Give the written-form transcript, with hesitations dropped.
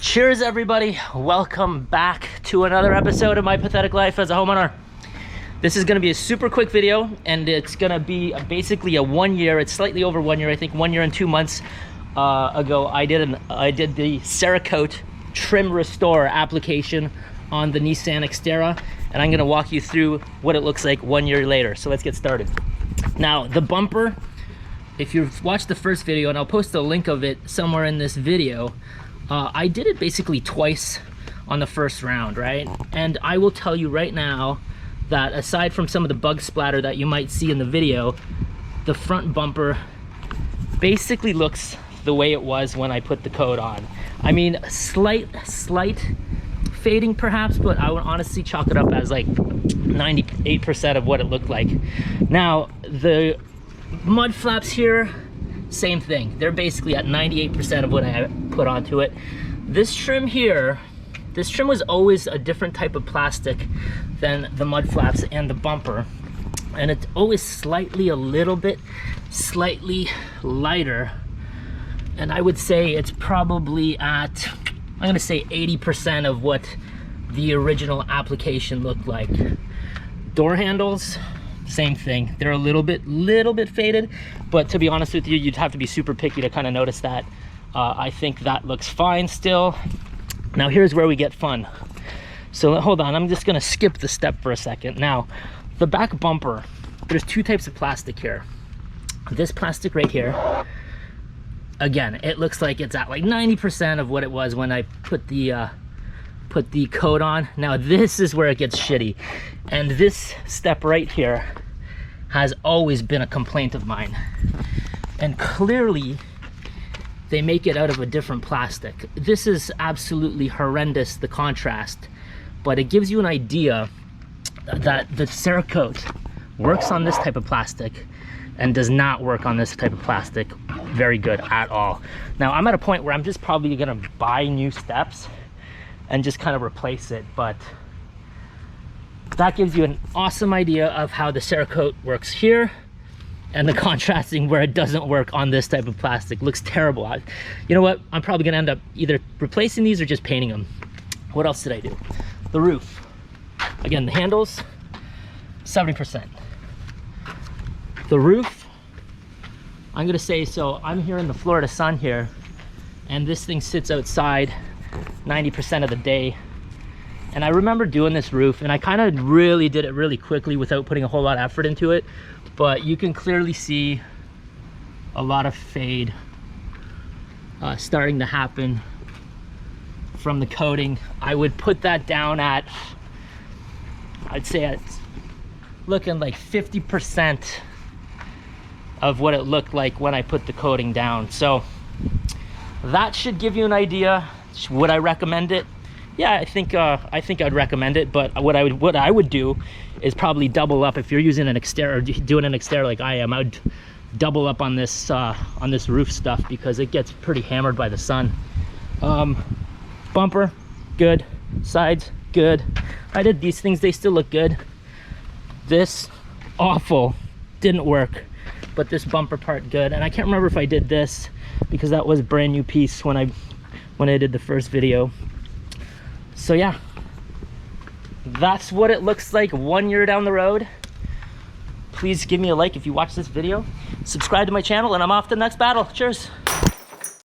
Cheers, everybody. Welcome back to another episode of My Pathetic Life as a Homeowner. This is going to be a super quick video, and it's going to be basically a 1 year. It's slightly over 1 year. I think 1 year and 2 months ago, I did the Cerakote Trim Restore application on the Nissan Xterra, and I'm going to walk you through what it looks like 1 year later. So let's get started. Now, the bumper, if you've watched the first video, and I'll post a link of it somewhere in this video, I did it basically twice on the first round, right? And I will tell you right now that aside from some of the bug splatter that you might see in the video, the front bumper basically looks the way it was when I put the coat on. I mean, slight fading perhaps, but I would honestly chalk it up as like 98% of what it looked like. Now, the mud flaps here, same thing. They're basically at 98% of what I put onto it. This trim here, this trim was always a different type of plastic than the mud flaps and the bumper. And it's always slightly lighter. And I would say it's probably at, I'm gonna say 80% of what the original application looked like. Door handles, same thing. They're a little bit faded, but to be honest with you, you'd have to be super picky to kind of notice that. I think that looks fine still. Now here's where we get fun. So hold on, I'm just gonna skip the step for a second. Now, the back bumper, there's two types of plastic here. This plastic right here, again, it looks like it's at like 90% of what it was when I put the coat on. Now this is where it gets shitty, and this step right here has always been a complaint of mine, and clearly they make it out of a different plastic. This is absolutely horrendous, the contrast, but it gives you an idea that the Cerakote works on this type of plastic and does not work on this type of plastic very good at all. Now I'm at a point where I'm just probably gonna buy new steps and just kind of replace it, but that gives you an awesome idea of how the Cerakote works here, and the contrasting where it doesn't work on this type of plastic. Looks terrible. You know what? I'm probably gonna end up either replacing these or just painting them. What else did I do? The roof. Again, the handles, 70%. The roof, I'm gonna say, so I'm here in the Florida sun here, and this thing sits outside 90% of the day. And I remember doing this roof, and I kind of really did it really quickly without putting a whole lot of effort into it, but you can clearly see a lot of fade starting to happen from the coating. I would put that down at, I'd say it's looking like 50% of what it looked like when I put the coating down. So that should give you an idea. Would I recommend it? Yeah, I think I'd recommend it, but what I would do is probably double up. If you're using an Xterra or doing an Xterra like I am, I would double up on this roof stuff, because it gets pretty hammered by the sun. Bumper, good. Sides, good. I did these things, they still look good. This, awful, didn't work. But this bumper part, good. And I can't remember if I did this, because that was a brand new piece when I did the first video. So yeah, that's what it looks like 1 year down the road. Please give me a like if you watch this video. Subscribe to my channel, and I'm off to the next battle. Cheers.